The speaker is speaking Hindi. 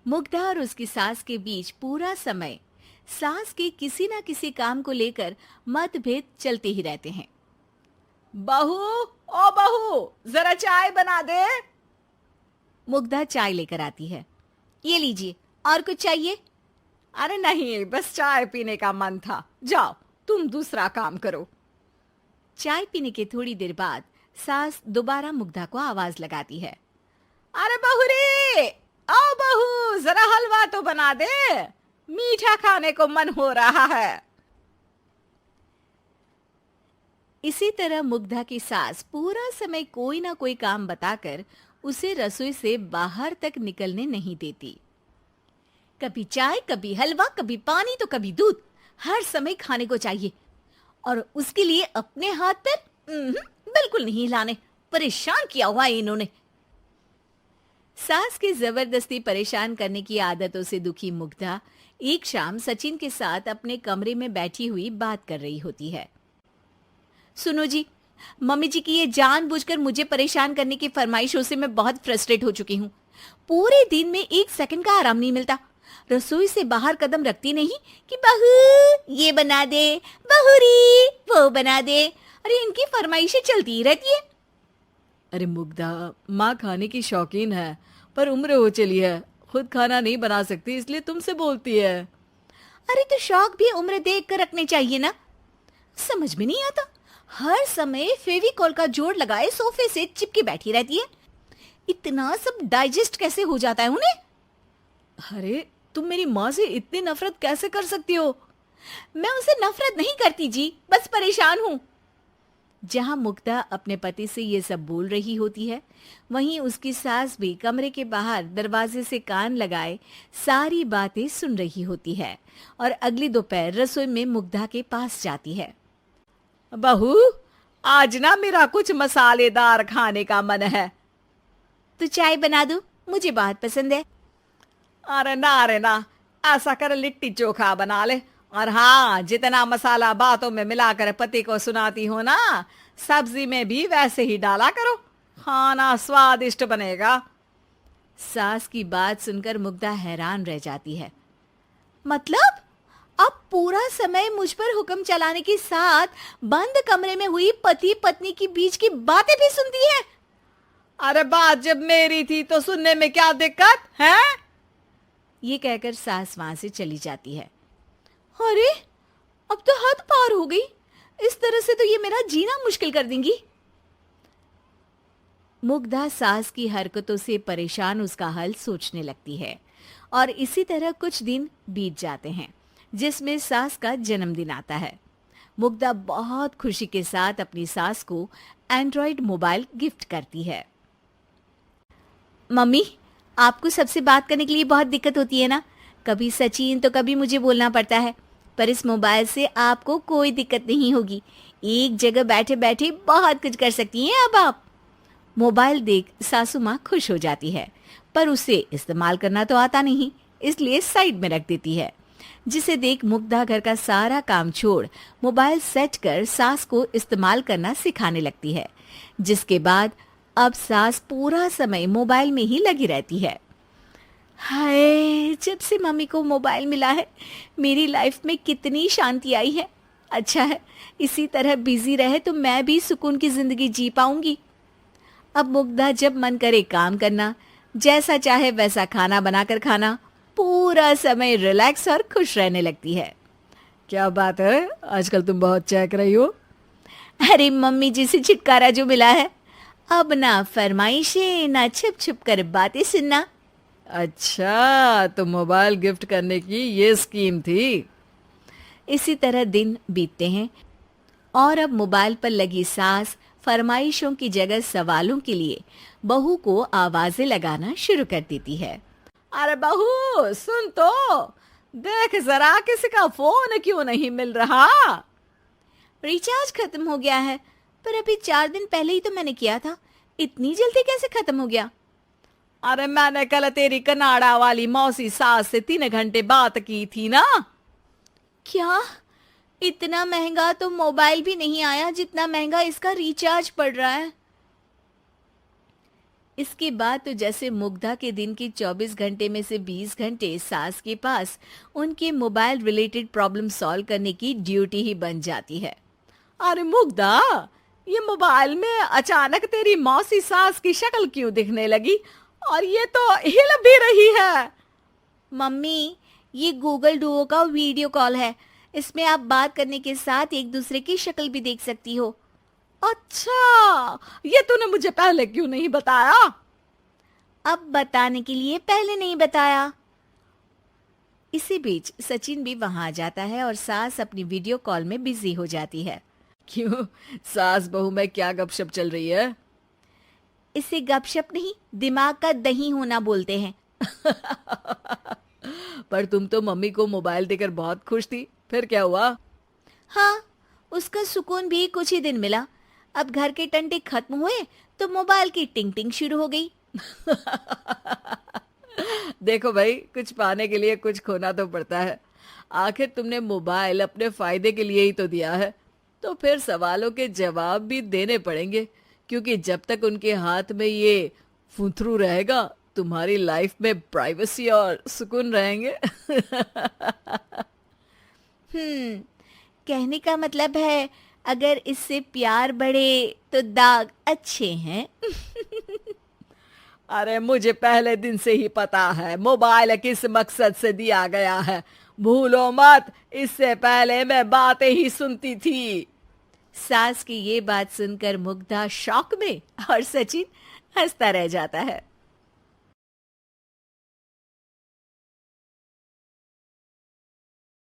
मुग्धा और उसकी सास के बीच पूरा समय सास के किसी न किसी काम को लेकर मतभेद चलते ही रहते हैं। बहू, ओ बहू, जरा चाय बना दे। मुग्धा चाय लेकर आती है। ये लीजिए, और कुछ चाहिए? अरे नहीं, बस चाय पीने का मन था। जाओ, तुम दूसरा काम करो। चाय पीने के थोड़ी देर बाद सास दोबारा मुग्धा को आवाज लगाती है। अरे बहू रे, आओ बहू, जरा हलवा तो बना दे, मीठा खाने को मन हो रहा है। इसी तरह मुग्धा की सास पूरा समय कोई ना कोई काम बताकर उसे रसोई से बाहर तक निकलने नहीं देती। कभी चाय, कभी हलवा, कभी पानी तो कभी दूध, हर समय खाने को चाहिए और उसके लिए अपने हाथ पैर बिल्कुल नहीं हिलाने। परेशान किया हुआ है इन्होंने। सास की जबरदस्ती परेशान करने की आदतों से दुखी मुग्धा एक शाम सचिन के साथ अपने कमरे में बैठी हुई बात कर रही होती है। सुनो जी, मम्मी जी की ये जानबूझकर मुझे परेशान करने की फरमाइशों से मैं बहुत फ्रस्ट्रेट हो चुकी हूँ। पूरे दिन में एक सेकंड का आराम नहीं मिलता। रसोई से बाहर कदम रखती नहीं कि बहू ये बना दे, बहुरी वो बना दे। अरे इनकी फरमाइशें चलती ही रहती है। अरे मुग्धा, माँ खाने की शौकीन है, पर उम्र हो चली है, खुद खाना नहीं बना सकती, इसलिए तुमसे बोलती है। अरे तो शौक भी उम्र देख कर रखने चाहिए ना। समझ में नहीं आता, हर समय फेविकॉल का जोड़ लगाए सोफे से चिपके बैठी रहती है। इतना सब डाइजेस्ट कैसे हो जाता है उन्हें? अरे तुम मेरी माँ से इतनी नफरत कैसे कर सकती हो? मैं उसे नफरत नहीं करती जी, बस परेशान हूँ। जहां मुग्धा अपने पति से ये सब बोल रही होती है, वहीं उसकी सास भी कमरे के बाहर दरवाजे से कान लगाए सारी बातें सुन रही होती है और अगली दोपहर रसोई में मुग्धा के पास जाती है। बहू, आज ना मेरा कुछ मसालेदार खाने का मन है। तो चाय बना दूं? मुझे बहुत पसंद है। अरे ना, ऐसा कर लिट्टी चोखा बना ले। और हाँ, जितना मसाला बातों में मिलाकर पति को सुनाती हो ना, सब्जी में भी वैसे ही डाला करो, खाना स्वादिष्ट बनेगा। सास की बात सुनकर मुग्धा हैरान रह जाती है। मतलब अब पूरा समय मुझ पर हुक्म चलाने के साथ बंद कमरे में हुई पति पत्नी की बीच की बातें भी सुनती है? अरे बात जब मेरी थी तो सुनने में क्या दिक्कत है? ये कहकर सास वहां से चली जाती है। अरे अब तो हद पार हो गई। इस तरह से तो ये मेरा जीना मुश्किल कर देंगी। मुग्धा सास की हरकतों से परेशान उसका हल सोचने लगती है और इसी तरह कुछ दिन बीत जाते हैं, जिसमें सास का जन्मदिन आता है। मुग्धा बहुत खुशी के साथ अपनी सास को एंड्रॉइड मोबाइल गिफ्ट करती है। मम्मी, आपको सबसे बात करने के लिए बहुत दिक्कत होती है ना? कभी सचिन तो कभी मुझे बोलना पड़ता है, पर इस मोबाइल से आपको कोई दिक्कत नहीं होगी। एक जगह बैठे बैठे बहुत कुछ कर सकती हैं अब आप। मोबाइल देख सासू माँ खुश हो जाती है, पर उसे इस्तेमाल करना तो आता नहीं, इसलिए साइड में रख देती है। जिसे देख मुग्धा घर का सारा काम छोड़ मोबाइल सेट कर सास को इस्तेमाल करना सिखाने लगती है, जिसके बाद अब सास पूरा समय मोबाइल में ही लगी रहती है। हाय, जब से मम्मी को मोबाइल मिला है मेरी लाइफ में कितनी शांति आई है। अच्छा है, इसी तरह बिजी रहे तो मैं भी सुकून की जिंदगी जी पाऊंगी। अब मुग्धा जब मन करे काम करना, जैसा चाहे वैसा खाना बनाकर खाना, पूरा समय रिलैक्स और खुश रहने लगती है। क्या बात है, आजकल तुम बहुत चहक रही हो। अरे मम्मी जी से छुटकारा जो मिला है, अब ना फरमाइशें ना छुप छुप कर बातें सुनना। अच्छा, तो मोबाइल गिफ्ट करने की ये स्कीम थी। इसी तरह दिन बीतते हैं और अब मोबाइल पर लगी सास फरमाइशों की जगह सवालों के लिए बहू को आवाजें लगाना शुरू कर देती है। अरे बहू सुन तो, देख जरा किसी का फोन क्यों नहीं मिल रहा? रिचार्ज खत्म हो गया है, पर अभी 4 दिन पहले ही तो मैंने किया था। इतनी जल्दी कैसे खत्म हो गया? अरे मैंने कल तेरी कनाडा वाली मौसी सास से 3 घंटे बात की थी ना। क्या? इतना महंगा तो मोबाइल भी नहीं आया जितना महंगा इसका रिचार्ज पड़ रहा है। इसके बाद तो जैसे मुग्धा के दिन के 24 घंटे में से 20 घंटे सास के पास उनके मोबाइल रिलेटेड प्रॉब्लम सॉल्व करने की ड्यूटी ही बन जाती है। अरे मुग्धा, ये मोबाइल में अचानक तेरी मौसी सास की शक्ल क्यों दिखने लगी? और ये तो हिल भी रही है। मम्मी, ये गूगल डुओ का वीडियो कॉल है। इसमें आप बात करने के साथ एक दूसरे की शक्ल भी देख सकती हो। अच्छा, ये तूने मुझे पहले क्यों नहीं बताया? अब बताने के लिए पहले नहीं बताया। इसी बीच सचिन भी वहां आ जाता है और सास अपनी वीडियो कॉल में बिजी हो जाती है। क्यों, सास बहू में क्या गपशप चल रही है? इसे गपशप नहीं, दिमाग का दही होना बोलते हैं। पर तुम तो मम्मी को मोबाइल देकर बहुत खुश थी, फिर क्या हुआ? हाँ, उसका सुकून भी कुछ ही दिन मिला। अब घर के टंटे खत्म हुए तो मोबाइल की टिंग टिंग शुरू हो गई। देखो भाई, कुछ पाने के लिए कुछ खोना तो पड़ता है। आखिर तुमने मोबाइल अपने फायदे के लिए ही तो दिया है, तो फिर सवालों के जवाब भी देने पड़ेंगे, क्योंकि जब तक उनके हाथ में ये फुंथरू रहेगा, तुम्हारी लाइफ में प्राइवेसी और सुकून रहेंगे। कहने का मतलब है अगर इससे प्यार बढ़े तो दाग अच्छे हैं। अरे मुझे पहले दिन से ही पता है मोबाइल किस मकसद से दिया गया है। भूलो मत, इससे पहले मैं बातें ही सुनती थी। सास की ये बात सुनकर मुग्धा शॉक में और सचिन हंसता रह जाता है।